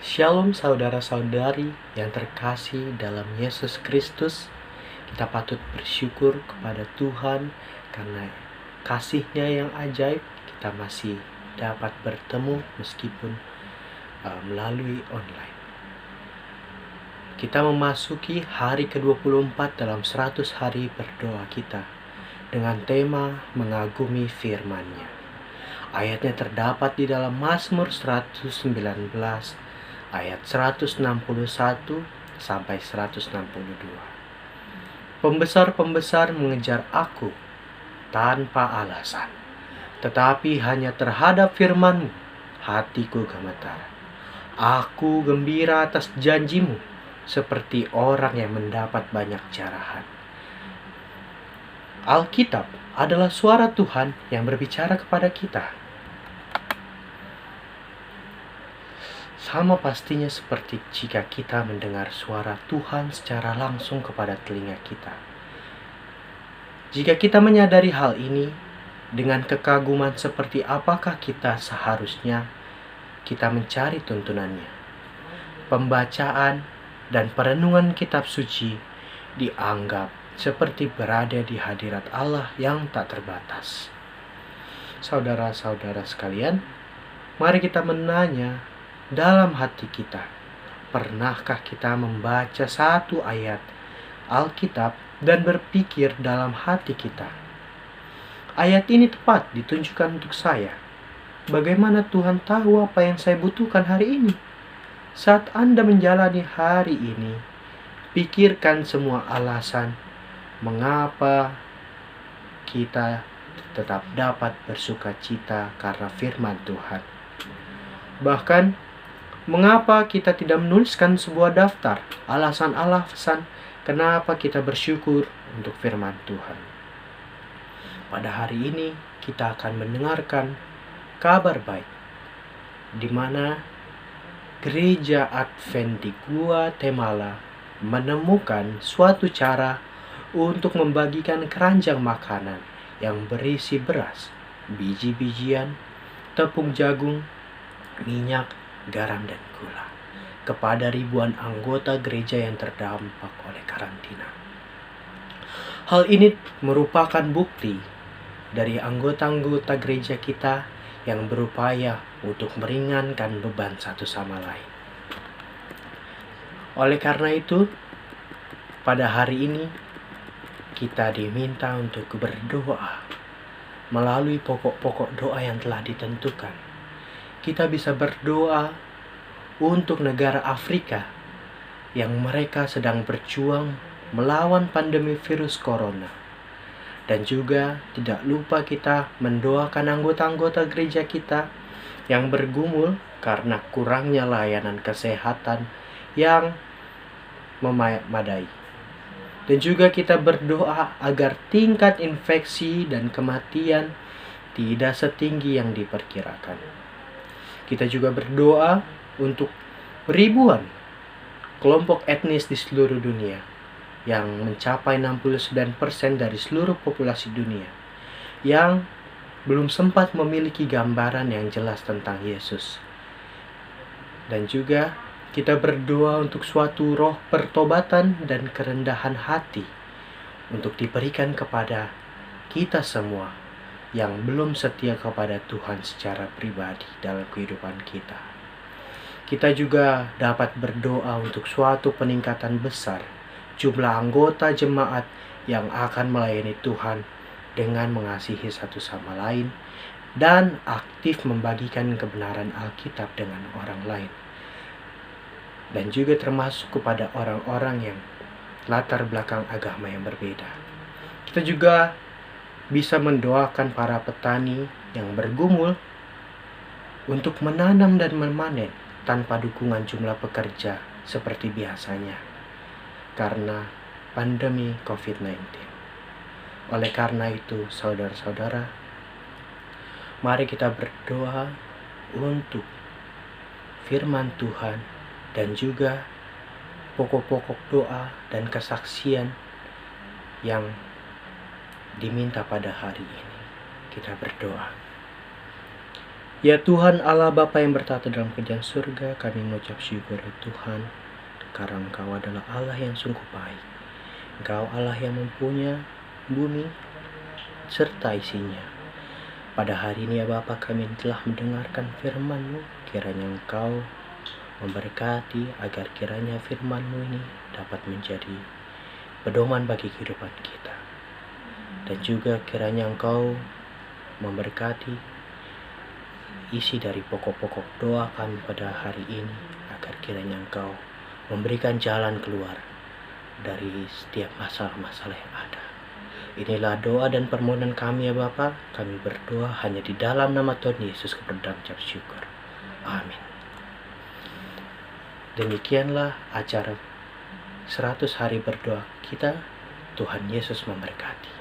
Shalom saudara-saudari yang terkasih dalam Yesus Kristus. Kita patut bersyukur kepada Tuhan karena kasih-Nya yang ajaib kita masih dapat bertemu meskipun melalui online. Kita memasuki hari ke-24 dalam 100 hari berdoa kita dengan tema mengagumi firman-Nya. Ayatnya terdapat di dalam Mazmur 119 ayat 161 sampai 162. Pembesar-pembesar mengejar aku tanpa alasan, tetapi hanya terhadap firman-Mu hatiku gemetar. Aku gembira atas janji-Mu seperti orang yang mendapat banyak jarahan. Alkitab adalah suara Tuhan yang berbicara kepada kita. Sama pastinya seperti jika kita mendengar suara Tuhan secara langsung kepada telinga kita. Jika kita menyadari hal ini, dengan kekaguman seperti apakah kita seharusnya kita mencari tuntunannya. Pembacaan dan perenungan kitab suci dianggap seperti berada di hadirat Allah yang tak terbatas. Saudara-saudara sekalian, mari kita menanya dalam hati kita, pernahkah kita membaca satu ayat Alkitab dan berpikir dalam hati kita, ayat ini tepat ditunjukkan untuk saya. Bagaimana Tuhan tahu apa yang saya butuhkan hari ini? Saat Anda menjalani hari ini, pikirkan semua alasan mengapa kita tetap dapat bersuka cita karena firman Tuhan. Bahkan, mengapa kita tidak menuliskan sebuah daftar alasan-alasan kenapa kita bersyukur untuk firman Tuhan? Pada hari ini kita akan mendengarkan kabar baik di mana Gereja Advent di Guatemala menemukan suatu cara untuk membagikan keranjang makanan yang berisi beras, biji-bijian, tepung jagung, minyak, garam dan gula kepada ribuan anggota gereja yang terdampak oleh karantina. Hal ini merupakan bukti dari anggota-anggota gereja kita yang berupaya untuk meringankan beban satu sama lain. Oleh karena itu, pada hari ini kita diminta untuk berdoa melalui pokok-pokok doa yang telah ditentukan. Kita bisa berdoa untuk negara Afrika yang mereka sedang berjuang melawan pandemi virus corona. Dan juga tidak lupa kita mendoakan anggota-anggota gereja kita yang bergumul karena kurangnya layanan kesehatan yang memadai. Dan juga kita berdoa agar tingkat infeksi dan kematian tidak setinggi yang diperkirakan. Kita juga berdoa untuk ribuan kelompok etnis di seluruh dunia yang mencapai 69% dari seluruh populasi dunia yang belum sempat memiliki gambaran yang jelas tentang Yesus. Dan juga kita berdoa untuk suatu roh pertobatan dan kerendahan hati untuk diberikan kepada kita semua yang belum setia kepada Tuhan secara pribadi dalam kehidupan kita. Kita juga dapat berdoa untuk suatu peningkatan besar jumlah anggota jemaat yang akan melayani Tuhan dengan mengasihi satu sama lain dan aktif membagikan kebenaran Alkitab dengan orang lain. Dan juga termasuk kepada orang-orang yang latar belakang agama yang berbeda. Kita juga bisa mendoakan para petani yang bergumul untuk menanam dan memanen tanpa dukungan jumlah pekerja seperti biasanya karena pandemi COVID-19. Oleh karena itu, saudara-saudara, mari kita berdoa untuk firman Tuhan dan juga pokok-pokok doa dan kesaksian yang diminta pada hari ini. Kita berdoa. Ya Tuhan Allah Bapa yang bertata dalam kerajaan surga, kami mengucap syukur ya Tuhan, karena Engkau adalah Allah yang sungguh baik. Engkau Allah yang mempunyai bumi serta isinya. Pada hari ini ya Bapa, kami telah mendengarkan firman-Mu. Kiranya Engkau memberkati agar kiranya firman-Mu ini dapat menjadi pedoman bagi kehidupan kita. Dan juga kiranya Engkau memberkati isi dari pokok-pokok doa kami pada hari ini, agar kiranya Engkau memberikan jalan keluar dari setiap masalah-masalah yang ada. Inilah doa dan permohonan kami ya Bapa. Kami berdoa hanya di dalam nama Tuhan Yesus berdalam ucap syukur. Amin. Demikianlah acara 100 hari berdoa kita. Tuhan Yesus memberkati.